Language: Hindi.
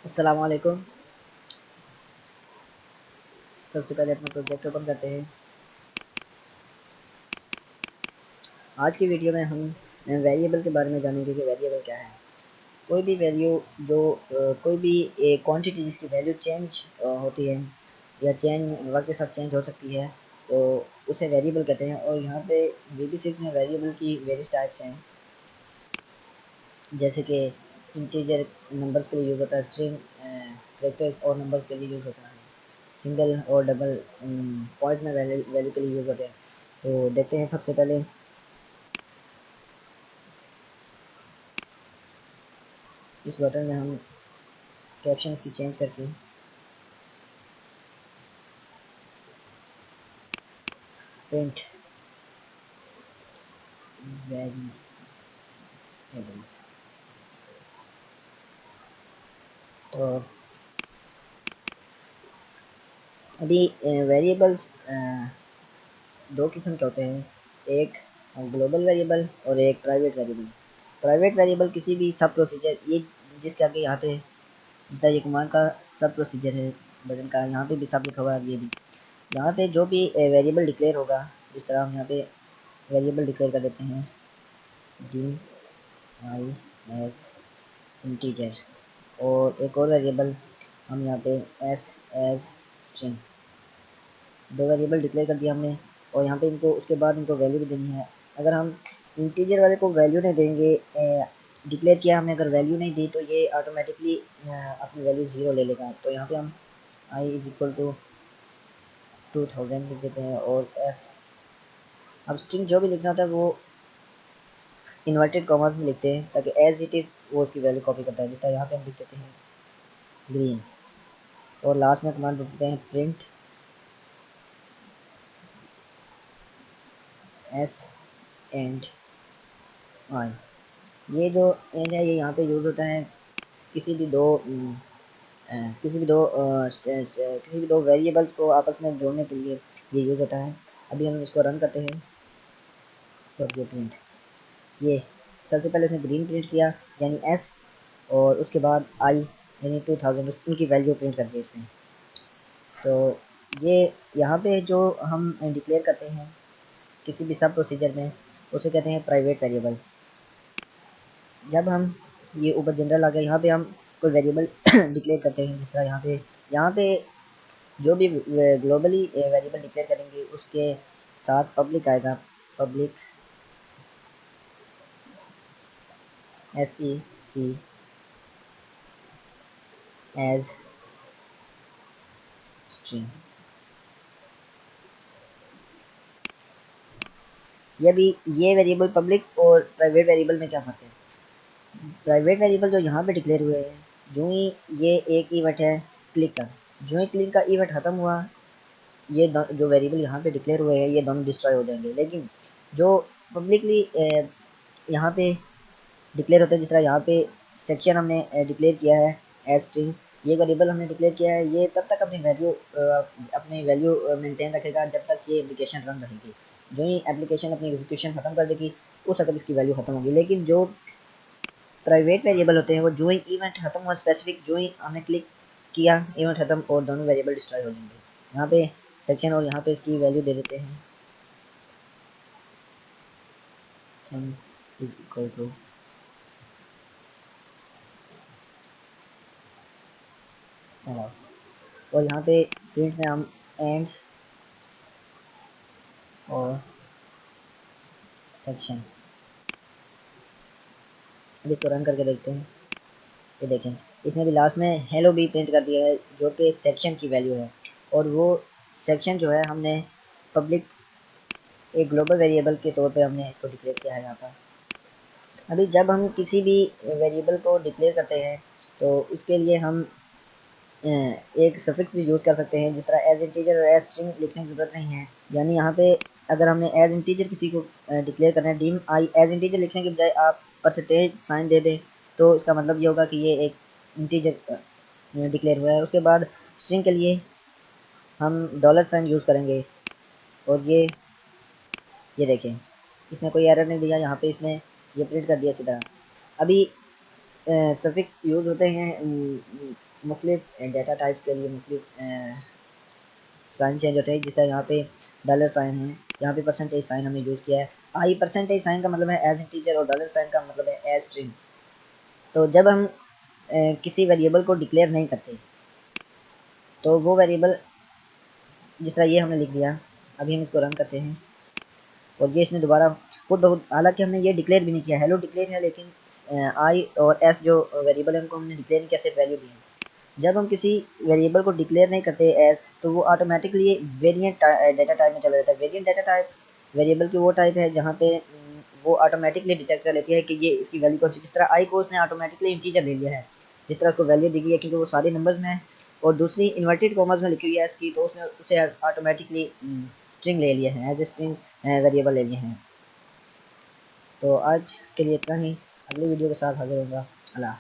अस्सलाम वालेकुम। सबसे पहले अपना प्रोजेक्ट ओपन करते हैं। आज की वीडियो में हम वेरिएबल के बारे में जानेंगे कि वेरिएबल क्या है। कोई भी वैल्यू जो कोई भी एक क्वांटिटी जिसकी वैल्यू चेंज होती है या चेंज वक्त के साथ चेंज हो सकती है तो उसे वेरिएबल कहते हैं। और यहाँ पे VB6 में वेरिएबल की वेरियस टाइप्स हैं, जैसे कि इंटीजर नंबर्स के लिए यूज़ होता है, स्ट्रिंग कैरेक्टर्स और नंबर्स के लिए यूज़ होता है, सिंगल और डबल पॉइंट में वैल्यू के लिए यूज़ होते हैं। तो देखते हैं सबसे पहले इस बटन में हम कैप्शन की चेंज करके प्रिंट वेरिएबल्स। तो अभी वेरिएबल्स दो किस्म के होते हैं, एक ग्लोबल वेरिएबल और एक प्राइवेट वेरिएबल। प्राइवेट वेरिएबल किसी भी सब प्रोसीजर, ये जिसके आगे यहाँ पे जिसका ये कमांड का सब प्रोसीजर है बटन का, यहाँ पे भी सब लिखा हुआ है। ये भी यहाँ पे जो भी वेरिएबल डिक्लेयर होगा, जिस तरह हम यहाँ पे वेरिएबल डिक्लेयर कर देते हैं DIS इंटीजर, और एक और वेरिएबल हम यहाँ पे एस एज स्ट्रिंग, दो वेरिएबल डिक्लेयर कर दिया हमने। और यहाँ पे इनको उसके बाद इनको वैल्यू भी देनी है। अगर हम इंटीजर वाले को वैल्यू नहीं देंगे, डिक्लेयर किया हमने, अगर वैल्यू नहीं दी तो ये ऑटोमेटिकली अपनी वैल्यू 0 ले लेगा। तो यहाँ पे हम आई इज इक्वल टू 2000 लिख देते हैं और एस। अब स्ट्रिंग जो भी लिखना होता है वो इन्वर्टेड कॉमर्स में लिखते हैं ताकि एज इट इज़ वो उसकी वैल्यू कॉपी करता है। जिस तरह यहाँ पे हम लिख देते हैं ग्रीन, और लास्ट में कमांड देते हैं प्रिंट एस एंड आई। ये जो एंड है ये यहाँ पे यूज़ होता है किसी भी दो किसी भी दो वेरिएबल्स को आपस में जोड़ने के लिए ये यूज़ होता है। अभी हम इसको रन करते हैं और ये प्रिंट, ये सबसे पहले उसने ग्रीन प्रिंट किया यानी एस, और उसके बाद आई यानी 2000, उनकी वैल्यू प्रिंट कर दी इसने। तो ये यहाँ पे जो हम डिक्लेयर करते हैं किसी भी सब प्रोसीजर में, उसे कहते हैं प्राइवेट वेरिएबल। जब हम ये ऊपर जनरल आ गया, यहाँ पे हम कोई वेरिएबल डिक्लेयर करते हैं, जिस तरह यहाँ पे जो भी ग्लोबली वेरिएबल डिक्लेयर करेंगे उसके साथ पब्लिक आएगा, पब्लिक SEC एज स्ट्रिंग। ये वेरिएबल पब्लिक और प्राइवेट वेरिएबल में क्या फ़र्क है? प्राइवेट वेरिएबल जो यहाँ पे डिक्लेयर हुए हैं, जो ही ये एक इवेंट है क्लिक का, जो ही क्लिक का इवेंट ख़त्म हुआ, ये जो वेरिएबल यहाँ पे डिक्लेयर हुए हैं ये दोनों डिस्ट्रॉय हो जाएंगे। लेकिन जो पब्लिकली यहाँ पे डिक्लेयर होता है, जिस तरह यहाँ पे सेक्शन हमने डिक्लेयर किया है एज स्ट्रिंग, ये वेरिएबल हमने डिक्लेयर किया है, ये तब तक अपनी वैल्यू मेंटेन रखेगा जब तक ये एप्लीकेशन रन रहेगी। जो ही एप्लीकेशन अपनी एग्जीक्यूशन खत्म कर देगी उस वक्त इसकी वैल्यू खत्म होगी। लेकिन जो प्राइवेट वेरिएबल होते हैं वो जो ही इवेंट खत्म हुआ स्पेसिफिक, जो ही हमने क्लिक किया इवेंट खत्म, और दोनों वेरिएबल डिस्ट्रॉय हो जाएंगे। यहाँ पे सेक्शन और यहाँ पे इसकी वैल्यू दे देते हैं इक्वल टू, और यहाँ पे प्रिंट में हम एंड और सेक्शन। अब इसको रन करके देखते हैं। ये देखें, इसने भी लास्ट में हेलो भी प्रिंट कर दिया है जो कि सेक्शन की वैल्यू है। और वो सेक्शन जो है हमने पब्लिक एक ग्लोबल वेरिएबल के तौर पे हमने इसको डिक्लेयर किया है यहाँ पर। अभी जब हम किसी भी वेरिएबल को डिक्लेयर करते हैं तो उसके लिए हम एक सफिक्स भी यूज़ कर सकते हैं, जिस तरह एज इंटीजर और एज स्ट्रिंग लिखने की ज़रूरत नहीं है। यानी यहाँ पे अगर हमने एज इंटीजर किसी को डिक्लेयर करना है, डीम आई एज इंटीजर लिखने के बजाय आप परसेंटेज साइन दे दें तो इसका मतलब ये होगा कि ये एक इंटीजर डिक्लेयर हुआ है। उसके बाद स्ट्रिंग के लिए हम डॉलर साइन यूज़ करेंगे, और ये देखें इसने कोई एरर नहीं दिया, यहाँ पे इसने ये प्रिंट कर दिया सीधा। अभी सफिक्स यूज़ होते हैं मुख्तलिफ डाटा टाइप्स के लिए मुख्तलिफ साइन चेंज होते हैं। जिस तरह यहाँ पे डॉलर साइन है, यहाँ पे परसेंटेज साइन हमने यूज़ किया है। आई परसेंटेज साइन का मतलब है एज इंटीजर और डॉलर साइन का मतलब है एज स्ट्रिंग। तो जब हम किसी वेरिएबल को डिक्लेयर नहीं करते तो वो वेरिएबल, जिस तरह ये हमने लिख दिया, अभी हम इसको रन करते हैं और ये इसने दोबारा खुद ब खुद, हालांकि हमने ये डिक्लेयर भी नहीं किया, हेलो डिक्लेयर है, लेकिन आई और एस जो वेरिएबल है उनको हमने डिक्लेयर नहीं किया, सिर्फ वैल्यू दी है। जब हम किसी वेरिएबल को डिक्लेयर नहीं करते एज, तो वो ऑटोमेटिकली वेरिएंट डाटा टाइप में चला जाता है। वेरिएंट डाटा टाइप वेरिएबल की वो टाइप है जहाँ पे वो ऑटोमेटिकली डिटेक्ट कर लेती है कि ये इसकी वैल्यू कौन सी। जिस तरह आई को उसने ऑटोमेटिकली इंटीजर ले लिया है, जिस तरह उसको वैल्यू दी गई है क्योंकि वो सारे नंबर्स में है, और दूसरी इन्वर्टेड कॉमर्स में लिखी हुई है एस की, तो उसने उसे ऑटोमेटिकली स्ट्रिंग ले लिया है, एज ए स्ट्रिंग वेरिएबल ले लिए हैं। तो आज के लिए इतना ही, अगली वीडियो के साथ हाजिर होगा। अल्लाह।